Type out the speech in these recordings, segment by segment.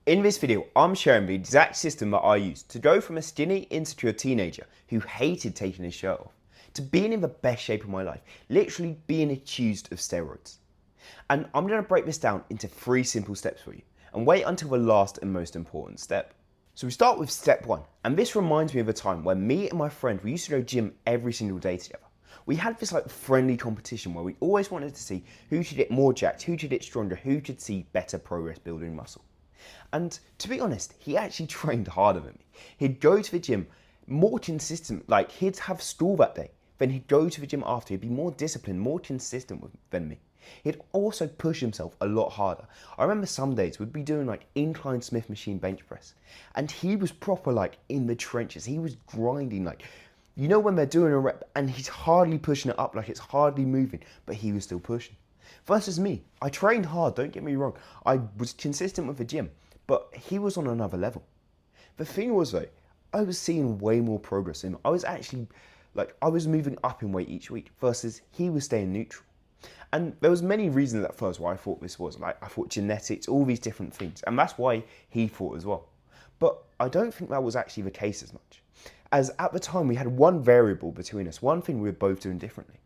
In this video, I'm sharing the exact system that I used to go from a skinny, insecure teenager who hated taking his shirt off to being in the best shape of my life, literally being accused of steroids. And I'm going to break this down into 3 simple steps for you and wait until the last and most important step. So we start with step 1, and this reminds me of a time when me and my friend, we used to go gym every single day together. We had this friendly competition where we always wanted to see who should get more jacked, who should get stronger, who should see better progress building muscle. And to be honest, he actually trained harder than me. He'd go to the gym more consistent, he'd have school that day, then he'd go to the gym after, he'd be more disciplined, more consistent than me. He'd also push himself a lot harder. I remember some days we'd be doing incline Smith machine bench press, and he was proper in the trenches. He was grinding you know when they're doing a rep and he's hardly pushing it up, it's hardly moving, but he was still pushing. Versus me, I trained hard, don't get me wrong. I was consistent with the gym, but he was on another level. The thing was though, I was seeing way more progress in him. I was actually, I was moving up in weight each week versus he was staying neutral. And there was many reasons at first why I thought this was. I thought genetics, all these different things. And that's why he thought as well. But I don't think that was actually the case as much. As at the time we had one variable between us, one thing we were both doing differently.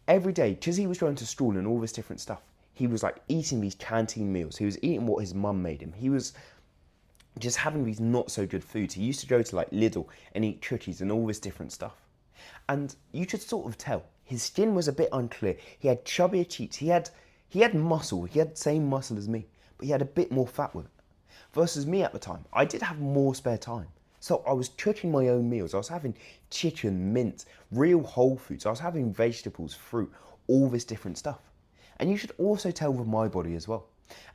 Every day, because he was going to school and all this different stuff, he was eating these canteen meals. He was eating what his mum made him. He was just having these not so good foods. He used to go to Lidl and eat cookies and all this different stuff. And you could sort of tell his skin was a bit unclear. He had chubbier cheeks. He had muscle. He had the same muscle as me, but he had a bit more fat with it. Versus me at the time, I did have more spare time. So I was cooking my own meals. I was having chicken, mince, real whole foods. I was having vegetables, fruit, all this different stuff. And you should also tell with my body as well.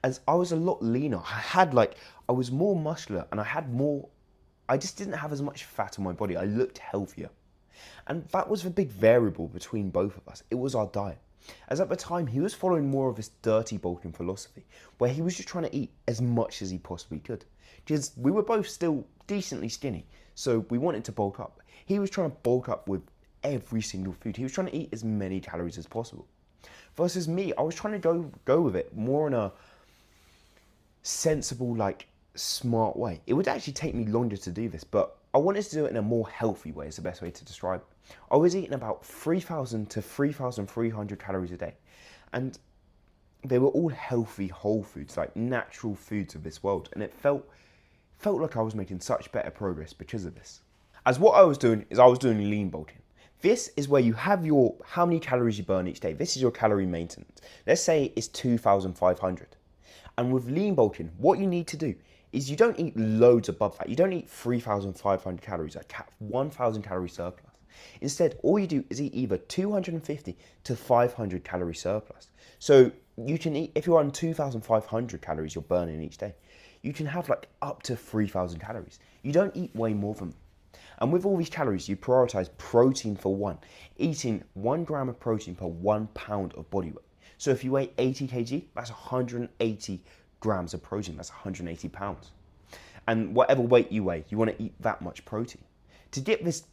As I was a lot leaner, I was more muscular and I just didn't have as much fat on my body. I looked healthier. And that was the big variable between both of us. It was our diet. As at the time, he was following more of this dirty bulking philosophy, where he was just trying to eat as much as he possibly could. Because we were both still decently skinny, so we wanted to bulk up. He was trying to bulk up with every single food. He was trying to eat as many calories as possible. Versus me, I was trying to go with it more in a sensible, smart way. It would actually take me longer to do this, but I wanted to do it in a more healthy way, is the best way to describe it. I was eating about 3,000 to 3,300 calories a day. And they were all healthy, whole foods, natural foods of this world. And it felt like I was making such better progress because of this. As what I was doing is I was doing lean bulking. This is where you have how many calories you burn each day. This is your calorie maintenance. Let's say it's 2,500. And with lean bulking, what you need to do is you don't eat loads above that. You don't eat 3,500 calories, 1,000 calorie surplus. Instead, all you do is eat either 250 to 500 calorie surplus. So you can eat, if you're on 2,500 calories you're burning each day, you can have up to 3,000 calories. You don't eat way more than them. And with all these calories, you prioritize protein for one, eating 1 gram of protein per 1 pound of body weight. So if you weigh 80 kg, that's 180 grams of protein, that's 180 pounds. And whatever weight you weigh, you want to eat that much protein. To get this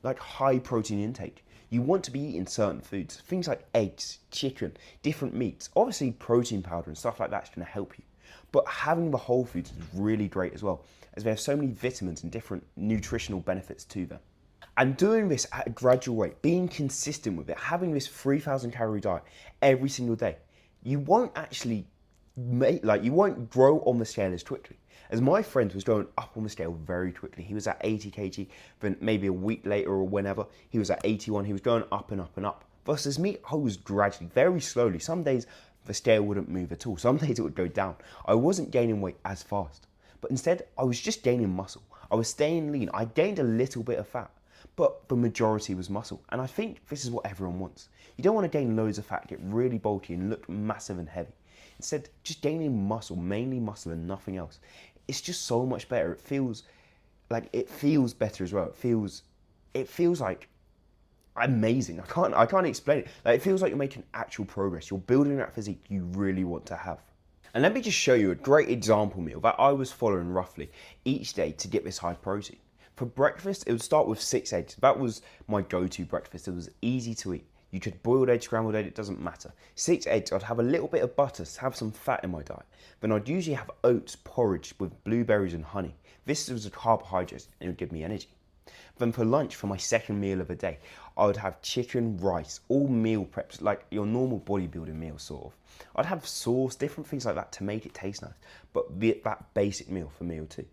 high protein intake, you want to be eating certain foods, things like eggs, chicken, different meats. Obviously protein powder and stuff like that is going to help you. But having the whole foods is really great as well, as they have so many vitamins and different nutritional benefits to them. And doing this at a gradual rate, being consistent with it, having this 3,000 calorie diet every single day, you won't actually you won't grow on the scale as quickly. As my friend was going up on the scale very quickly. He was at 80 kg, then maybe a week later or whenever, he was at 81. He was going up and up and up. Versus me, I was gradually, very slowly. Some days the scale wouldn't move at all. Some days it would go down. I wasn't gaining weight as fast. But instead, I was just gaining muscle. I was staying lean. I gained a little bit of fat, but the majority was muscle. And I think this is what everyone wants. You don't want to gain loads of fat, get really bulky and look massive and heavy. Instead, just gaining muscle, mainly muscle and nothing else. It's just so much better. It feels better as well. It feels amazing. I can't explain it. It feels like you're making actual progress. You're building that physique you really want to have. And let me just show you a great example meal that I was following roughly each day to get this high protein. For breakfast, it would start with 6 eggs. That was my go-to breakfast. It was easy to eat. You could boiled egg, scrambled egg, it doesn't matter. 6 eggs, I'd have a little bit of butter to have some fat in my diet. Then I'd usually have oats porridge with blueberries and honey. This was a carbohydrate and it would give me energy. Then for lunch, for my second meal of the day, I would have chicken, rice, all meal preps, like your normal bodybuilding meal sort of. I'd have sauce, different things like that to make it taste nice, but that basic meal for meal 2.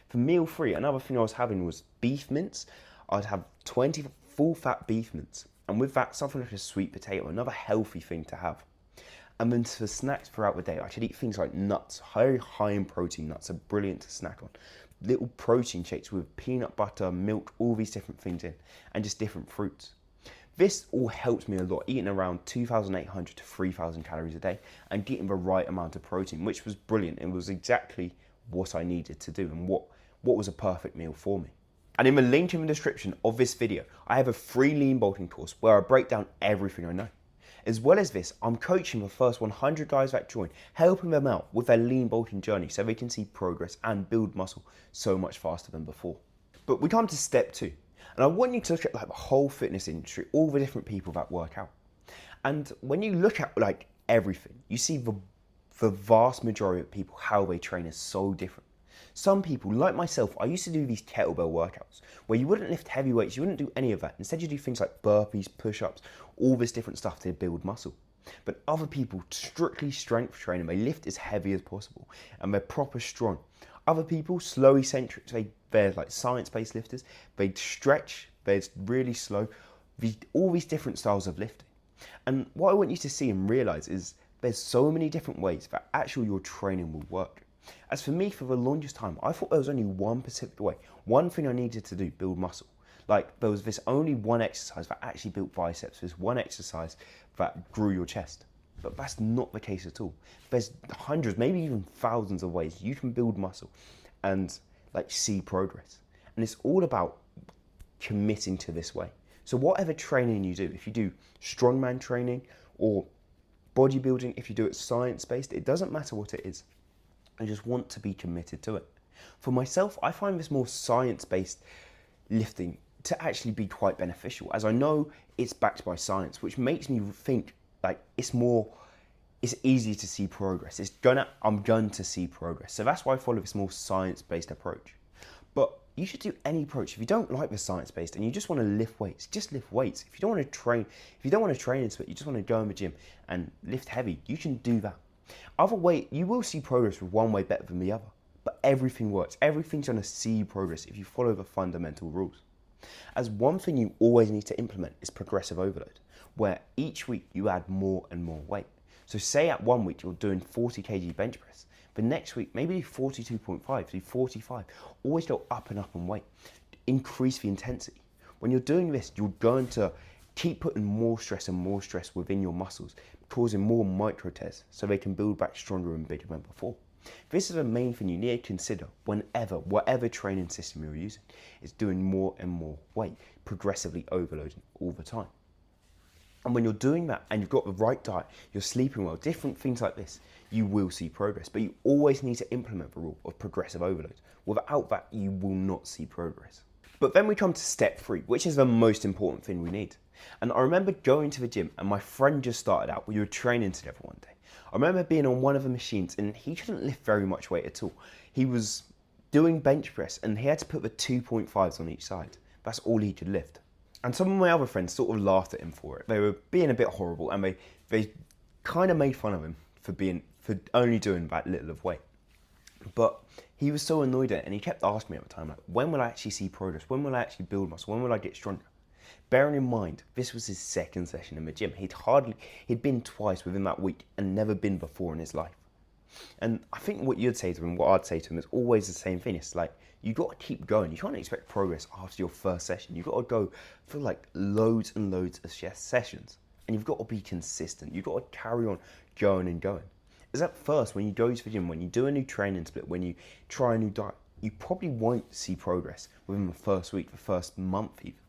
For meal 3, another thing I was having was beef mince. I'd have 20 full fat beef mince, and with that, something like a sweet potato, another healthy thing to have. And then for snacks throughout the day, I could eat things like nuts, very high in protein nuts are brilliant to snack on. Little protein shakes with peanut butter, milk, all these different things in, and just different fruits. This all helped me a lot, eating around 2,800 to 3,000 calories a day and getting the right amount of protein, which was brilliant. It was exactly what I needed to do and what was a perfect meal for me. And in the link in the description of this video, I have a free lean bolting course where I break down everything I know. As well as this, I'm coaching the first 100 guys that join, helping them out with their lean bolting journey so they can see progress and build muscle so much faster than before. But we come to step 2, and I want you to look at like the whole fitness industry, all the different people that work out. And when you look at like everything, you see the vast majority of people, how they train is so different. Some people, like myself, I used to do these kettlebell workouts where you wouldn't lift heavy weights, you wouldn't do any of that. Instead, you do things like burpees, push-ups, all this different stuff to build muscle. But other people, strictly strength training, they lift as heavy as possible and they're proper strong. Other people, slow eccentrics, they're like science-based lifters, they stretch, they're really slow, all these different styles of lifting. And what I want you to see and realize is there's so many different ways that actually your training will work. As for me, for the longest time, I thought there was only one particular way, one thing I needed to do, build muscle. Like there was this only one exercise that actually built biceps, this one exercise that grew your chest. But that's not the case at all. There's hundreds, maybe even thousands of ways you can build muscle and like see progress. And it's all about committing to this way. So whatever training you do, if you do strongman training or bodybuilding, if you do it science-based, it doesn't matter what it is. I just want to be committed to it. For myself, I find this more science-based lifting to actually be quite beneficial, as I know it's backed by science, which makes me think like it's easy to see progress. I'm going to see progress. So that's why I follow this more science-based approach. But you should do any approach. If you don't like the science-based and you just want to lift weights, just lift weights. If you don't want to train into it, you just want to go in the gym and lift heavy, you can do that. Other way, you will see progress with one way better than the other, but everything works. Everything's going to see progress if you follow the fundamental rules. As one thing you always need to implement is progressive overload, where each week you add more and more weight. So say at 1 week you're doing 40 kg bench press, but next week maybe do 42.5, do 45. Always go up and up in weight. Increase the intensity. When you're doing this, you're going to keep putting more stress and more stress within your muscles, causing more micro tears so they can build back stronger and bigger than before. This is the main thing you need to consider whatever training system you're using, is doing more and more weight, progressively overloading all the time. And when you're doing that and you've got the right diet, you're sleeping well, different things like this, you will see progress. But you always need to implement the rule of progressive overload. Without that, you will not see progress. But then we come to step 3, which is the most important thing we need. And I remember going to the gym and my friend just started out. We were training together one day. I remember being on one of the machines and he couldn't lift very much weight at all. He was doing bench press and he had to put the 2.5s on each side. That's all he could lift. And some of my other friends sort of laughed at him for it. They were being a bit horrible and they kind of made fun of him for only doing that little of weight. But he was so annoyed at it and he kept asking me at the time, like, when will I actually see progress? When will I actually build muscle? When will I get stronger? Bearing in mind, this was his second session in the gym. He'd been twice within that week and never been before in his life. And I think what you'd say to him, what I'd say to him is always the same thing. It's like, you got to keep going. You can't expect progress after your first session. You've got to go for like loads and loads of sessions. And you've got to be consistent. You've got to carry on going and going. Is at first, when you go to the gym, when you do a new training split, when you try a new diet, you probably won't see progress within the first week, the first month even.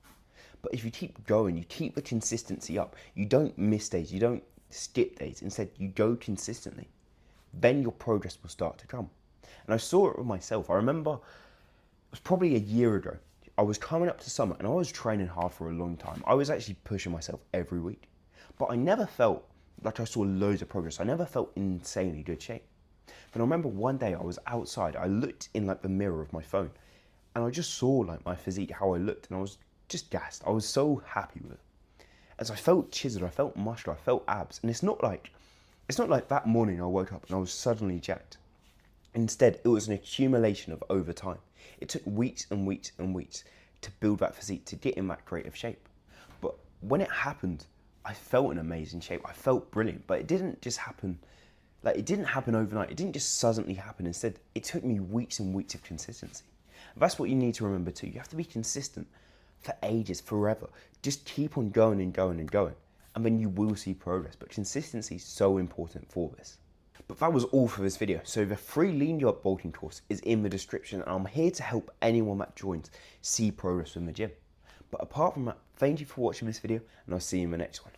But if you keep going, you keep the consistency up, you don't miss days, you don't skip days, instead you go consistently, then your progress will start to come. And I saw it with myself. I remember it was probably a year ago. I was coming up to summer and I was training hard for a long time. I was actually pushing myself every week. But I never felt like I saw loads of progress. I never felt in insanely good shape. But I remember one day I was outside, I looked in like the mirror of my phone, and I just saw like my physique, how I looked, and I was just gassed. I was so happy with it. As I felt chiseled, I felt muscular, I felt abs. And it's not like that morning I woke up and I was suddenly jacked. Instead, it was an accumulation of over time. It took weeks and weeks and weeks to build that physique, to get in that creative shape. But when it happened, I felt in amazing shape. I felt brilliant, but it didn't just happen. Like, it didn't happen overnight. It didn't just suddenly happen. Instead, it took me weeks and weeks of consistency. That's what you need to remember too. You have to be consistent for ages, forever. Just keep on going and going and going, and then you will see progress. But consistency is so important for this. But that was all for this video. So the free Lean You Up bolting course is in the description, and I'm here to help anyone that joins see progress in the gym. But apart from that, thank you for watching this video, and I'll see you in the next one.